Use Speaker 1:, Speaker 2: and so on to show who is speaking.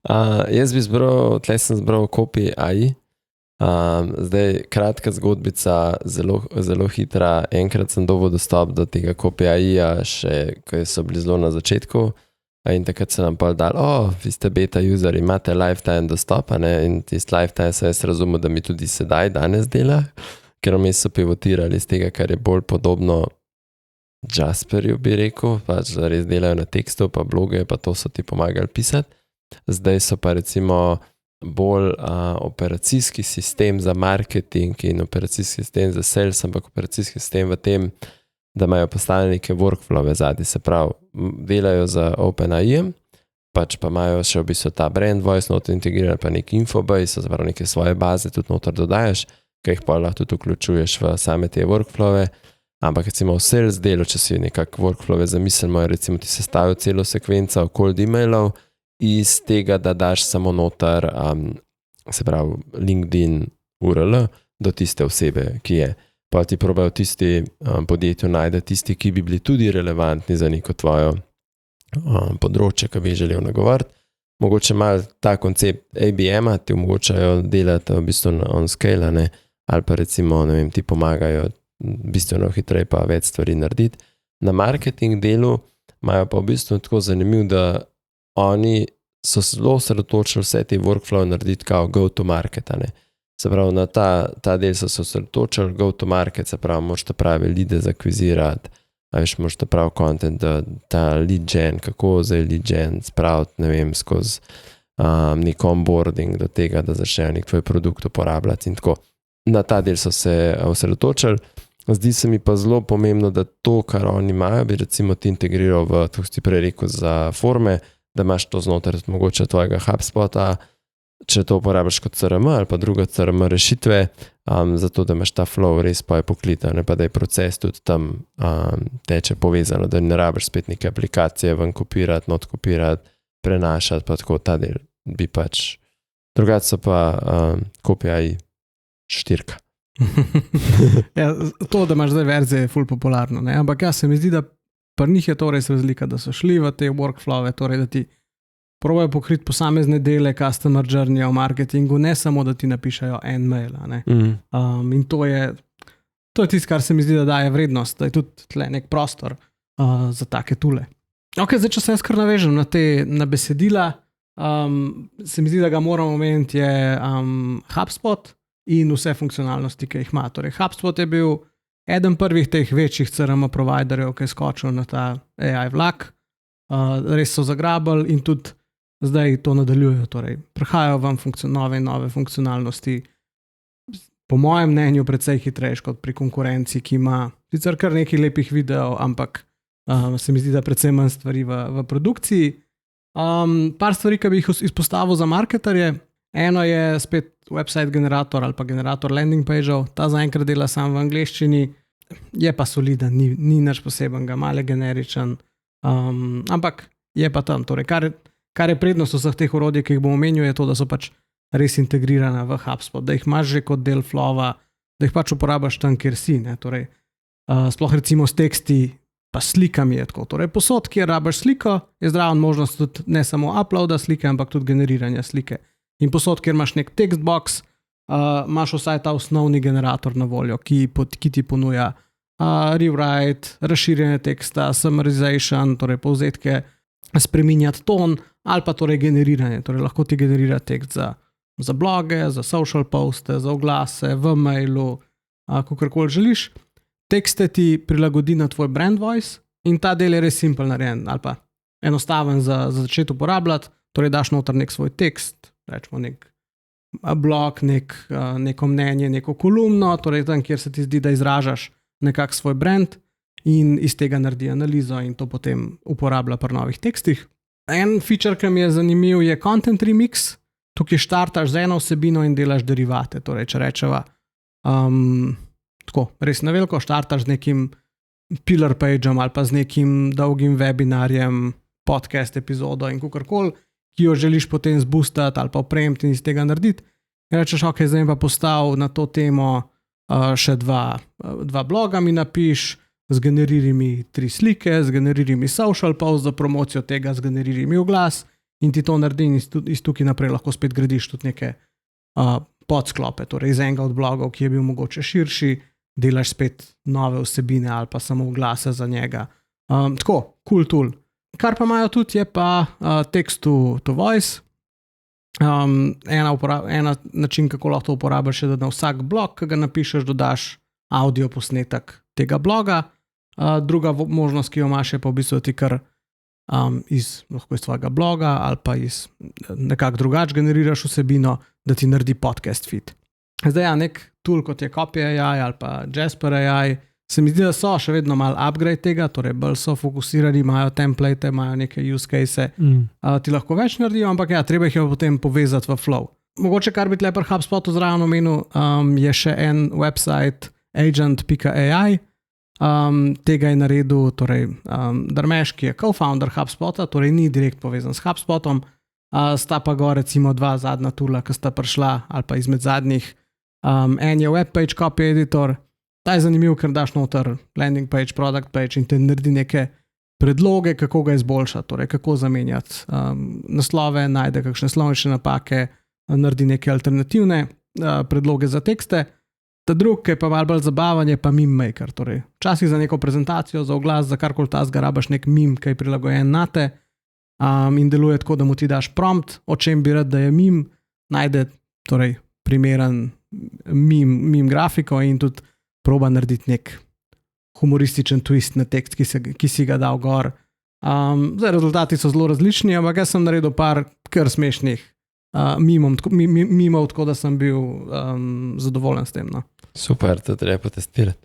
Speaker 1: Jaz bi tlej sem zbral Copy AI. Zdaj, kratka zgodbica, zelo hitra. Enkrat sem dobil dostop do tega Copy AI-ja, še ko so bili zelo na začetku. In takrat so nam pa dali, vi ste beta user, imate lifetime dostop, in tisti lifetime se jaz razumel, da mi tudi sedaj, danes dela, ker vmes so pivotirali iz tega, kar je bolj podobno Jasperju, bi rekel, pač da res delajo na tekstu, pa bloge, pa to so ti pomagali pisati. Zdaj so pa recimo bolj operacijski sistem za marketing in operacijski sistem za sales, ampak operacijski sistem v tem, da imajo postavljene neke workflowe zadnji, se pravi, delajo za OpenAI, pač pa imajo še v bistvu ta brand voice noter integriran, pa nek infobase, se pravi neke svoje baze tudi noter dodajaš, ki jih pa lahko tudi vključuješ v same te workflowe, ampak recimo v sales delu, če si nekako workflowe zamislimo, recimo ti sestavil celo sekvenco cold emailov, iz tega, da daš samo noter, se pravi LinkedIn URL do tiste osebe, ki je. Pa ti probajo tisti podjetju najde tisti, ki bi bili tudi relevantni za neko tvojo področje, ki bi želel nagovoriti. Mogoče malo ta koncept ABM-a ti omogočajo delati v bistvu on scale, ali pa recimo, ne vem, ti pomagajo bistveno hitreje pa več stvari narediti. Na marketing delu imajo pa v bistvu tako zanimiv, da oni so zelo osredotočili vse te workflow narediti kao go to market, Se pravi, na ta del so se osredotočili, go to market, se pravi, moraš ta pravi lide zakvizirati, moraš ta pravi content, da ta lead gen, kako zdaj lead gen spraviti, ne vem, skozi nek onboarding do tega, da začnejo nek tvoj produkt uporabljati in tako. Na ta del so se osredotočili. Zdi se mi pa zelo pomembno, da to, kar oni imajo, bi recimo ti integriral v, to si prej rekel, za forme, da imaš to znotraj mogoče tvojega HubSpota, če to uporabiš kot CRM ali pa druga CRM rešitve, zato da imaš ta flow res pa je poklitan, pa da je proces tudi tam teče povezano, da ne rabiš spet neke aplikacije ven kopirati, not kopirati, prenašati, pa tako ta del bi pač. Drugače so pa Copy AI 4.
Speaker 2: Ja, to, da imaš zdaj verzije, je ful popularno, ampak se mi zdi, da pri njih je to res razlika, da so šli v te workflowe, torej da ti probajo pokriti posamezne dele customer journey v marketingu, ne samo, da ti napišajo en mail. In to je tisto, kar se mi zdi, da daje vrednost, da je tudi tle nek prostor za take tule. Ok, zdaj, če se jaz kar navežem na besedila, se mi zdi, da ga moramo omeniti, je HubSpot in vse funkcionalnosti, ki jih ima. Torej, HubSpot je bil eden prvih teh večjih CRM providerjev, ki je skočil na ta AI vlak. Res so zagrabili in tudi zdaj to nadaljujejo. Torej, prihajajo vam nove funkcionalnosti, po mojem mnenju precej hitrejš kot pri konkurenci, ki ima sicer kar nekaj lepih videov, ampak se mi zdi, da precej manj stvari v produkciji. Par stvari, ki bi jih izpostavil za marketerje. Eno je spet website generator ali pa generator landing pageov. Ta zaenkrat dela sam v angleščini, je pa soliden, ni nič posebenega, malo generičen, ampak je pa tam. Torej, kar je prednost vseh teh orodij, ki jih bom omenil, je to, da so pač res integrirana v HubSpot, da jih imaš že kot del flowa, da jih pač uporabaš tam, kjer si. Torej, sploh recimo s teksti pa slikami je tako. Torej, posod, kjer rabiš sliko, je zraven možnost tudi ne samo uploada slike, ampak tudi generiranja slike. In posod, kjer imaš nek text box, imaš vsaj ta osnovni generator na voljo, ki ti ponuja rewrite, razširjanje teksta, summarization, torej povzetke, spreminjati ton ali pa torej generiranje. Torej, lahko ti generira tekst za bloge, za social poste, za oglase, v mailu, kakorkoli želiš. Tekste ti prilagodi na tvoj brand voice in ta del je res simpel narejen ali pa enostaven za začeti uporabljati. Torej, daš noter nek svoj tekst, rečemo nek blog, neko mnenje, neko kolumno, torej tam, kjer se ti zdi, da izražaš nekak svoj brand in iz tega naredi analizo in to potem uporablja pri novih tekstih. En feature, ki mi je zanimiv, je content remix. Tukaj štartaš z eno vsebino in delaš derivate. Torej, če rečeva tako, res na veliko, štartaš z nekim pillar pageom ali pa z nekim dolgim webinarjem, podcast epizodo in kakorkoli, ki jo želiš potem zboostati ali pa opremiti in iz tega narediti. In rečeš, ok, zdaj pa postav na to temo še dva bloga mi napiš, zgeneriri mi 3 slike, zgeneriri mi social post za promocijo tega, zgeneriri mi oglas in ti to naredi in iz tukaj naprej lahko spet gradiš tudi neke podsklope, torej iz enega od blogov, ki je bil mogoče širši, delaš spet nove vsebine ali pa samo glase za njega. Tako, cool tool. Kar pa imajo tudi je pa text to voice. Ena način, kako lahko to uporabiš, je, da na vsak blog, ki ga napišeš, dodaš audio posnetek tega bloga. Druga možnost, ki jo imaš, je pa v bistvu ti kar lahko iz tvojega bloga ali pa iz nekako drugače generiraš vsebino, da ti naredi podcast feed. Zdaj ja, nek tool kot je Copy.ai ali pa Jasper.ai, se mi zdi, da so še vedno malo upgrade tega, torej bolj so fokusirani, imajo template, imajo neke use case, ti lahko več naredijo, ampak ja, treba jih je potem povezati v flow. Mogoče kar bi tle pri HubSpotu zraven omenil, je še en website agent.ai, tega je naredil torej, Darmesh, ki je co-founder HubSpota, torej ni direkt povezan s HubSpotom, sta pa go recimo dva zadnja toola, ki sta prišla, ali pa izmed zadnjih. En je webpage copy editor, ta je zanimiv, ker daš noter landing page, product page in te naredi neke predloge, kako ga izboljšati, torej kako zamenjati naslove, najde kakšne slovnične napake, naredi neke alternativne predloge za tekste. Ta drug, ki je pa malo bolj zabavan, je pa meme maker, torej včasih za neko prezentacijo, za oglas, za karkoli tasga rabaš nek meme, ki je prilagojen na te in deluje tako, da mu ti daš prompt, o čem bi rad, da je meme, najde torej primeren meme grafiko in tudi proba narediti nek humorističen twist na tekst, ki si ga dal gor. Zdaj, rezultati so zelo različni, ampak jaz sem naredil par kar smešnih mimov, tako da sem bil zadovoljen s tem. No.
Speaker 1: Super, to treba potestirati.